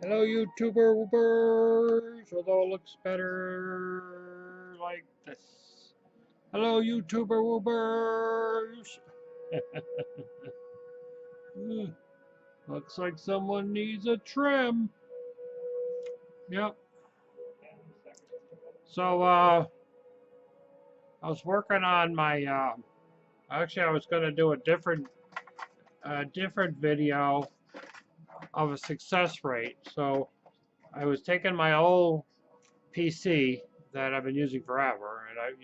Hello, YouTuber Woobers, although it looks better like this. Hello, YouTuber Woobers. Looks like someone needs a trim. Yep. So, I was working on my, actually, I was going to do a different video of a success rate. So, I was taking my old PC that I've been using forever, and I've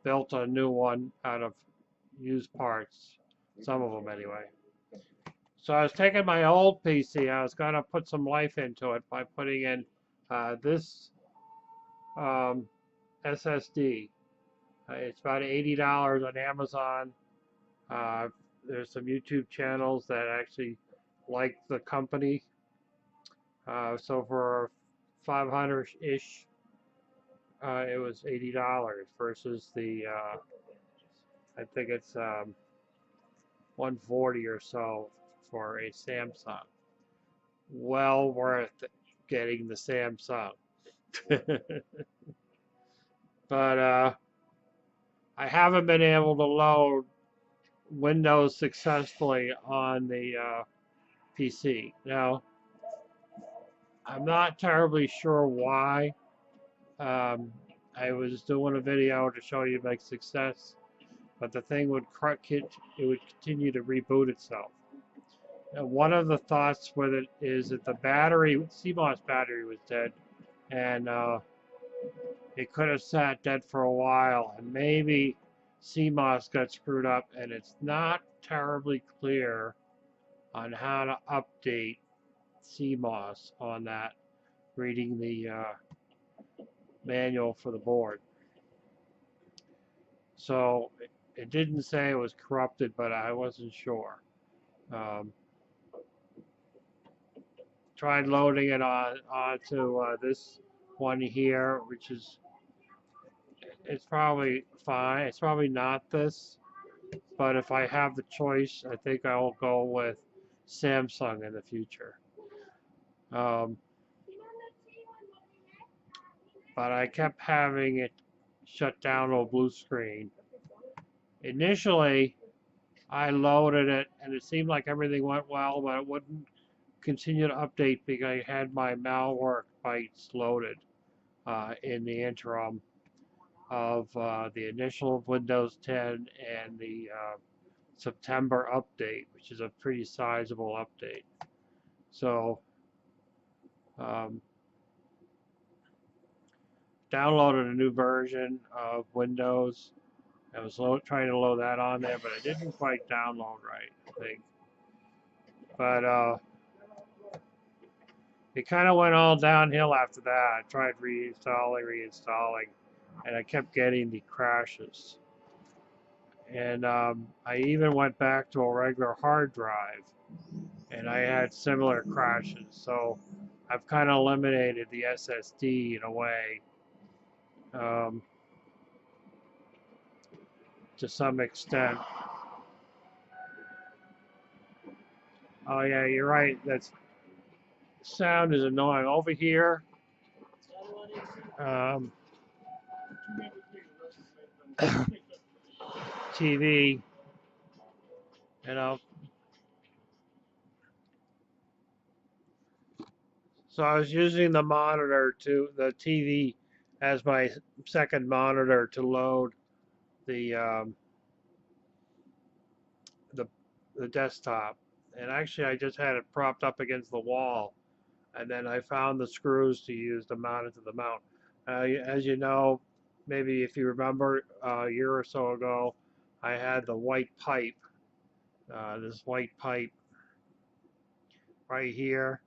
built a new one out of used parts, some of them anyway. So I was taking my old PC, I was gonna put some life into it by putting in this um, SSD. It's about $80 on Amazon. Uh, there's some YouTube channels that actually like the company. So for 500-ish, it was $80 versus the I think it's 140 or so for a Samsung. Well worth getting the Samsung. But I haven't been able to load Windows successfully on the PC. Now, I'm not terribly sure why. Um, I was doing a video to show you my success, but the thing would continue to reboot itself. One of the thoughts with it is that the battery, CMOS battery, was dead, and it could have sat dead for a while, and maybe CMOS got screwed up, and it's not terribly clear on how to update CMOS on that, reading the manual for the board. So it didn't say it was corrupted, but I wasn't sure. Um, Tried loading it onto this one here, which is, it's probably fine. It's probably not this, but if I have the choice, I think I will go with Samsung in the future. Um, but I kept having it shut down on blue screen. Initially, I loaded it and it seemed like everything went well, but it wouldn't continue to update because I had my malware bytes loaded in the interim of the initial Windows 10 and the September update, which is a pretty sizable update. So um, downloaded a new version of Windows. I was trying to load that on there, but it didn't quite download right, I think. But it kind of went all downhill after that. I tried reinstalling, and I kept getting the crashes. And I even went back to a regular hard drive, and I had similar crashes. So I've kind of eliminated the SSD in a way, um, to some extent. Oh yeah, you're right. That sound is annoying over here. Um, TV, you know. So I was using the TV as my second monitor to load the the the desktop. And actually, I just had it propped up against the wall, and then I found the screws to use to mount it to the mount. As you know, maybe if you remember a year or so ago, I had the white pipe, this white pipe right here.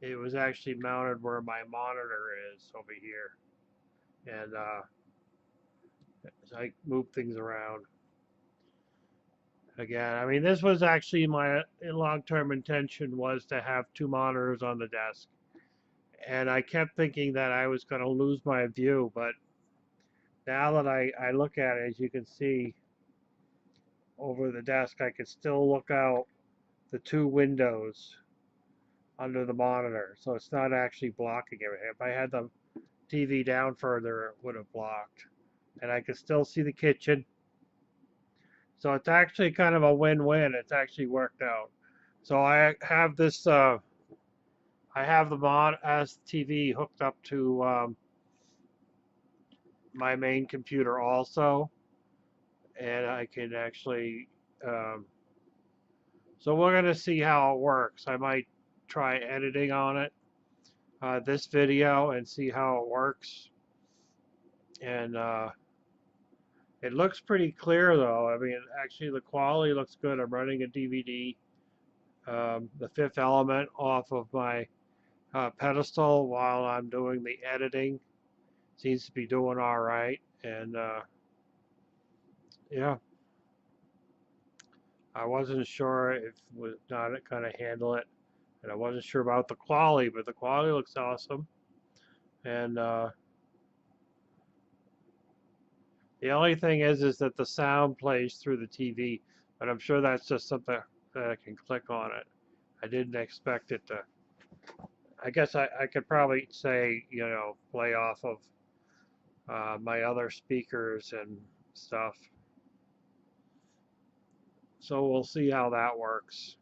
It was actually mounted where my monitor is over here, and I moved things around. Again, I mean, this was actually my long-term intention, was to have two monitors on the desk. And I kept thinking that I was going to lose my view, but now that I look at it, as you can see over the desk, I can still look out the two windows under the monitor, so it's not actually blocking everything. If I had the TV down further, it would have blocked. And I can still see the kitchen. So it's actually kind of a win-win. It's actually worked out. So I have this, I have the mod as TV hooked up to my main computer also, and I can actually, um, so we're gonna see how it works. I might try editing on it, this video, and see how it works. And it looks pretty clear though. I mean, actually the quality looks good. I'm running a DVD, The Fifth Element off of my pedestal while I'm doing the editing. Seems to be doing all right. And yeah, I wasn't sure if it was not going to handle it. And I wasn't sure about the quality, but the quality looks awesome. And the only thing is that the sound plays through the TV, but I'm sure that's just something that I can click on it. I didn't expect it to. I guess I could probably say, play off of my other speakers and stuff. So we'll see how that works.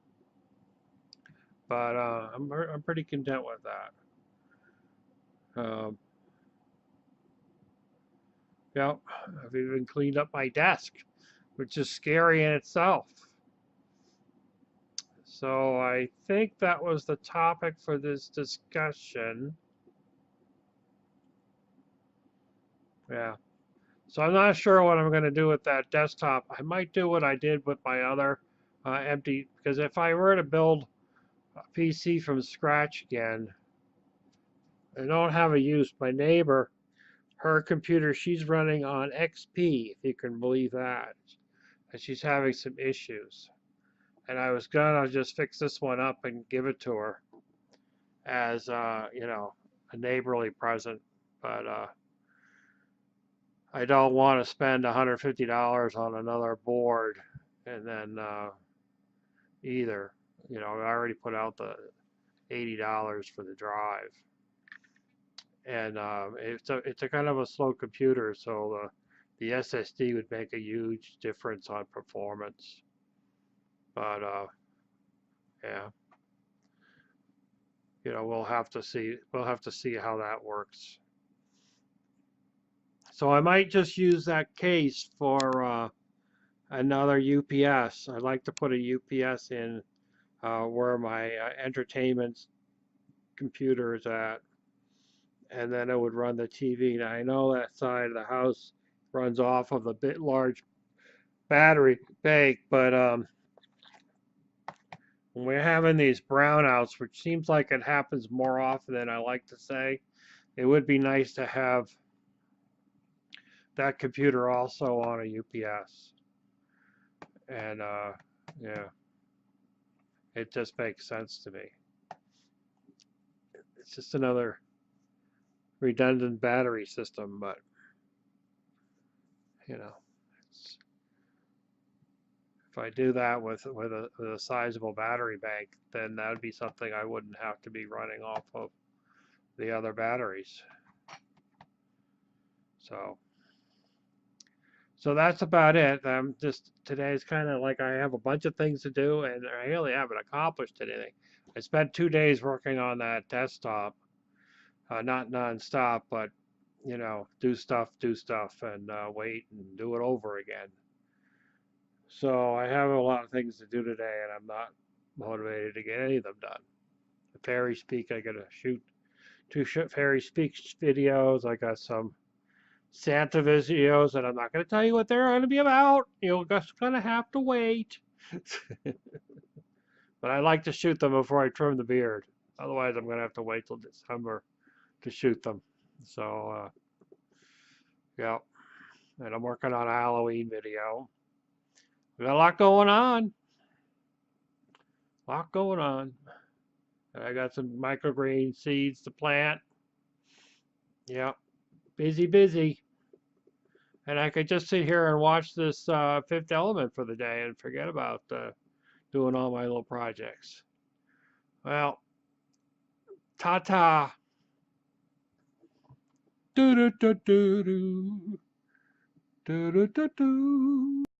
But I'm pretty content with that. Yeah, I've even cleaned up my desk, which is scary in itself. So I think that was the topic for this discussion. Yeah. So I'm not sure what I'm going to do with that desktop. I might do what I did with my other empty, because if I were to build a PC from scratch again, I don't have a use. My neighbor, her computer, she's running on XP, if you can believe that. And she's having some issues. And I was gonna just fix this one up and give it to her as a neighborly present, but I don't want to spend $150 on another board, and then either. I already put out the $80 for the drive, and it's a kind of a slow computer, so the SSD would make a huge difference on performance. But yeah, we'll have to see. We'll have to see how that works. So I might just use that case for another UPS. I'd like to put a UPS in where my entertainment computer is at, and then it would run the TV. Now I know that side of the house runs off of a bit large battery bank, but when we're having these brownouts, which seems like it happens more often than I like to say, it would be nice to have that computer also on a UPS. And yeah, it just makes sense to me. It's just another redundant battery system, but it's, if I do that with a sizable battery bank, then that would be something I wouldn't have to be running off of the other batteries. So that's about it. Today's kind of like I have a bunch of things to do, and I really haven't accomplished anything. I spent 2 days working on that desktop, not nonstop, but do stuff, and wait and do it over again. So I have a lot of things to do today, and I'm not motivated to get any of them done. The Fairy Speak, I gotta shoot 2 Fairy Speak videos. I got some Santa videos, and I'm not going to tell you what they're going to be about. You're just going to have to wait. But I like to shoot them before I trim the beard. Otherwise, I'm going to have to wait till December to shoot them. So, yeah. And I'm working on a Halloween video. We got a lot going on. And I got some microgreen seeds to plant. Yeah. Busy. And I could just sit here and watch this Fifth Element for the day and forget about doing all my little projects. Well, Ta-ta. Do do do do do do do do do.